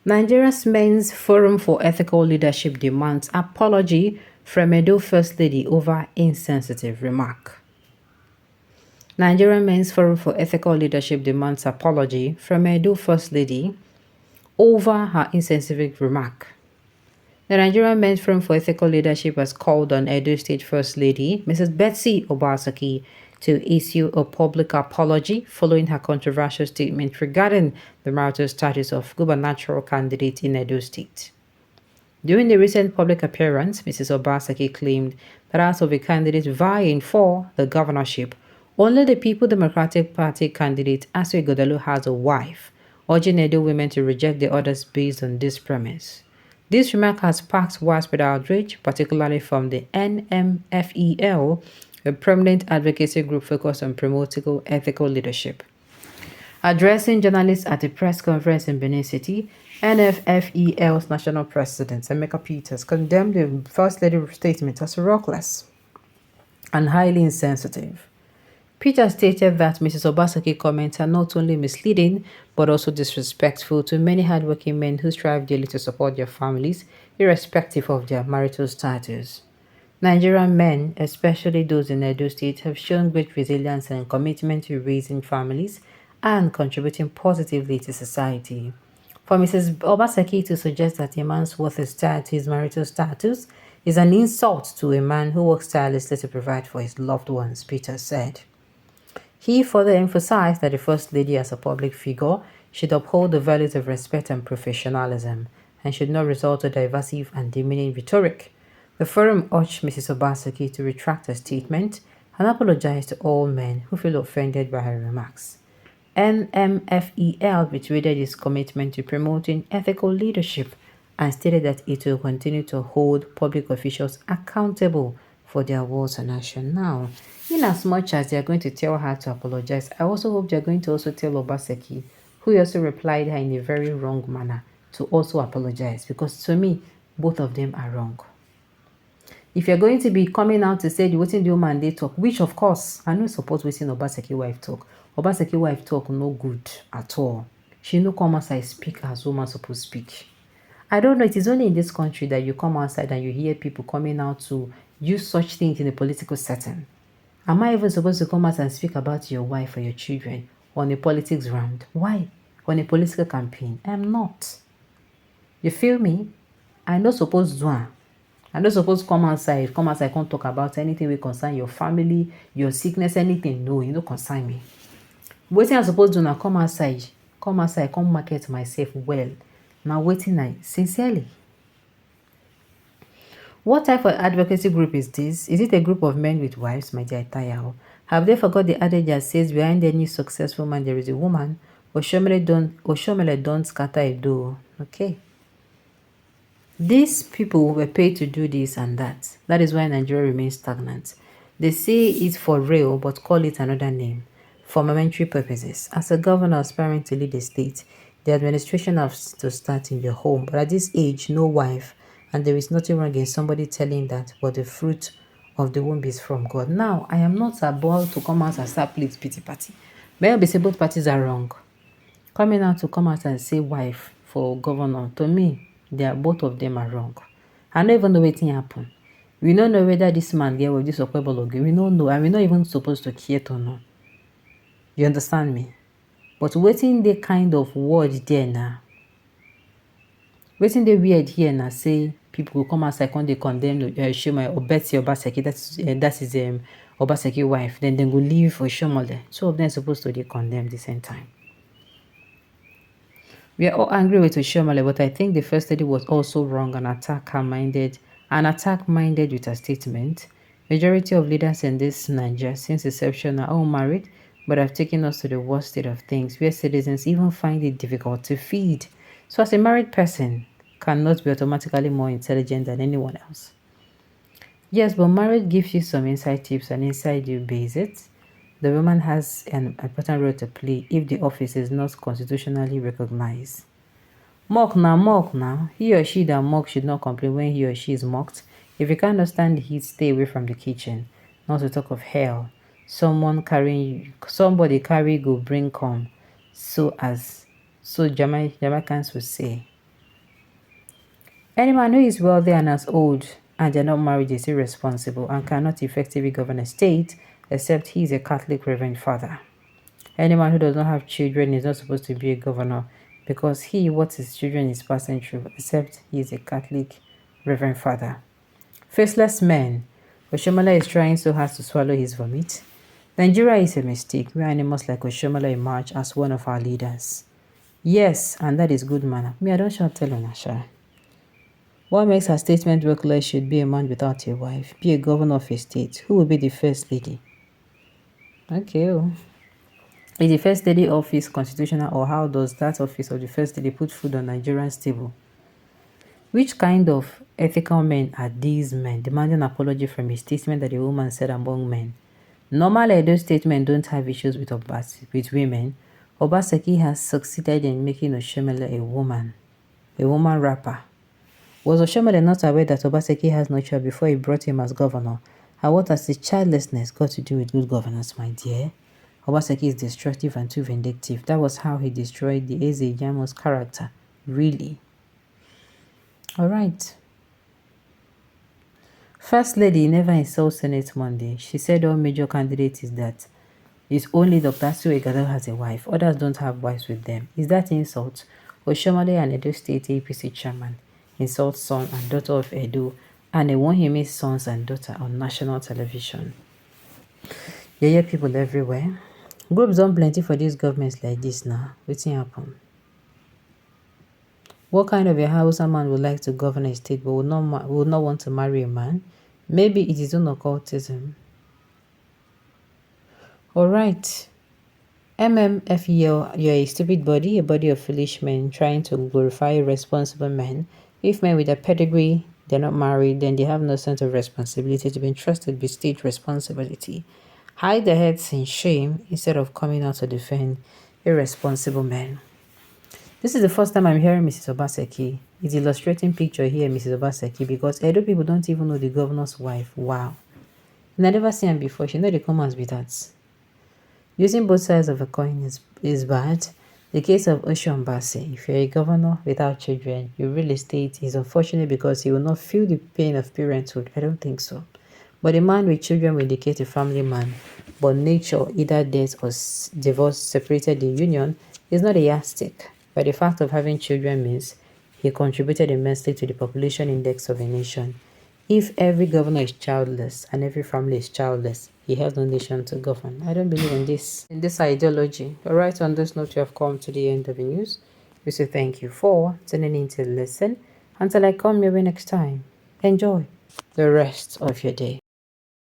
Nigeria's Men's Forum for Ethical Leadership demands apology from Edo First Lady over insensitive remark. Nigerian Men's Forum for Ethical Leadership demands apology from Edo First Lady over her insensitive remark. The Nigerian Men's Forum for Ethical Leadership has called on Edo State First Lady, Mrs. Betsy Obaseki, to issue a public apology following her controversial statement regarding the marital status of gubernatorial candidate in Edo State. During the recent public appearance, Mrs. Obaseki claimed that as of a candidate vying for the governorship, only the People Democratic Party candidate Aswe Godelu has a wife, urging Edo women to reject the others based on this premise. This remark has sparked widespread outrage, particularly from the NMFEL, a prominent advocacy group focused on promoting ethical leadership. Addressing journalists at a press conference in Benin City, NFFEL's national president, Emeka Peters, condemned the First Lady's statement as reckless and highly insensitive. Peters stated that Mrs. Obaseki's comments are not only misleading, but also disrespectful to many hardworking men who strive daily to support their families, irrespective of their marital status. Nigerian men, especially those in Edo State, have shown great resilience and commitment to raising families and contributing positively to society. For Mrs. Obaseki to suggest that a man's worth is tied to his marital status is an insult to a man who works tirelessly to provide for his loved ones, Peters said. He further emphasized that the First Lady, as a public figure, should uphold the values of respect and professionalism and should not resort to divisive and demeaning rhetoric. The forum urged Mrs. Obaseki to retract her statement and apologize to all men who feel offended by her remarks. NMFEL reiterated its commitment to promoting ethical leadership and stated that it will continue to hold public officials accountable for their words and action. Now, in as much as they are going to tell her to apologize, I also hope they are going to also tell Obaseki, who also replied her in a very wrong manner, to also apologize, because to me, both of them are wrong. If you're going to be coming out to say the wetin the woman dey talk, which of course I no support wetin Obaseki wife talk. Obaseki wife talk no good at all. She no come outside speak as woman supposed speak. I don't know, it is only in this country that you come outside and you hear people coming out to use such things in a political setting. Am I even supposed to come out and speak about your wife or your children on a politics round? Why? On a political campaign? I am not. You feel me? I no suppose do am. I no suppose come outside, come talk about anything wey concern your family, your sickness, anything. No, you no concern me. Wetin I suppose do na come outside, come market myself well. Now wetin I sincerely. What type of advocacy group is this? Is it a group of men with wives, my dear Tayo? Have they forgot the adage that says behind any successful man there is a woman? Oshomele don't scatter a door. Okay. These people were paid to do this and that. That is why Nigeria remains stagnant. They say it for real, but call it another name. For momentary purposes. As a governor aspiring to lead the state, the administration has to start in your home. But at this age, no wife. And there is nothing wrong in somebody telling that, but the fruit of the womb is from God. Now, I am not about to come out and start playing pity party. Maybe say both parties are wrong. Coming out to come out and say wife for governor, to me, both of them are wrong. I don't even know what happened. We don't know whether this man there with this Okpebolo. We don't know, and we're not even supposed to care to know. You understand me? But waiting the kind of word there now. Waiting the weird here now say people will come outside and they condemn Shoma or Betsy Obaseki. That is Obaseki's wife. Then they go leave for Shomole. Two of them supposed to be condemned at the same time. We are all angry with Oshomole, but I think the First Lady was also wrong and attack-minded with her statement. Majority of leaders in this Nigeria since inception are all married, but have taken us to the worst state of things, where citizens even find it difficult to feed. So as a married person, cannot be automatically more intelligent than anyone else. Yes, but marriage gives you some inside tips and inside you base it. The woman has an important role to play if the office is not constitutionally recognized. Mock now. He or she that mock should not complain when he or she is mocked. If you cannot stand the heat, stay away from the kitchen. Not to talk of hell. Somebody carry go bring come. So Jamaicans would say. Any man who is wealthy and as old and they're not married is irresponsible and cannot effectively govern a state except he is a Catholic Reverend Father. Any man who does not have children is not supposed to be a governor because what his children is passing through, except he is a Catholic Reverend Father. Faceless men. Oshiomhole is trying so hard to swallow his vomit. Nigeria is a mistake where animals like Oshiomhole emerge as one of our leaders. Yes, and that is good manner. Me, I don't shall tell on Asha. What makes her statement work less should be a man without a wife, be a governor of a state. Who will be the first lady? Okay. Is the first lady office constitutional, or how does that office of the first lady put food on Nigerian's table? Which kind of ethical men are these men demanding apology from a statement that a woman said among men? Normally, those statements don't have issues with women. Obaseki has succeeded in making Oshiomhole a woman rapper. Was Oshiomhole not aware that Obaseki has no child before he brought him as governor? And what has his childlessness got to do with good governance, my dear? Obaseki is destructive and too vindictive. That was how he destroyed the Eze Yamo's character. Really? Alright. First Lady never insults Senate Monday. She said all major candidates is that it's only Dr. Asuegado has a wife. Others don't have wives with them. Is that insult? Oshiomhole and Edo State APC chairman insults son and daughter of Edo and Ewonhimi's sons and daughter on national television. You hear people everywhere. Groups don't plenty for these governments like this now. What's happen? What kind of a Hausa man would like to govern a state but would not want to marry a man? Maybe it is own occultism. Alright. MMFEL, you're a stupid body, a body of foolish men trying to glorify irresponsible men. If men with a pedigree, they're not married, then they have no sense of responsibility to be entrusted with state responsibility. Hide their heads in shame instead of coming out to defend irresponsible men. This is the first time I'm hearing Mrs. Obaseki. It's illustrating picture here, Mrs. Obaseki, because Edo people don't even know the governor's wife. Wow. And I never seen her before. She know the comments with that. Using both sides of a coin is bad. The case of Oshiombase, if you're a governor without children, your real estate is unfortunate because he will not feel the pain of parenthood. I don't think so. But a man with children will indicate a family man. But nature, either death or divorce separated the union, is not a yardstick. But the fact of having children means he contributed immensely to the population index of a nation. If every governor is childless and every family is childless, he has no nation to govern. I don't believe in this ideology. Alright, on this note, you have come to the end of the news. We say thank you for tuning in to listen. Until I come your way next time, enjoy the rest of your day.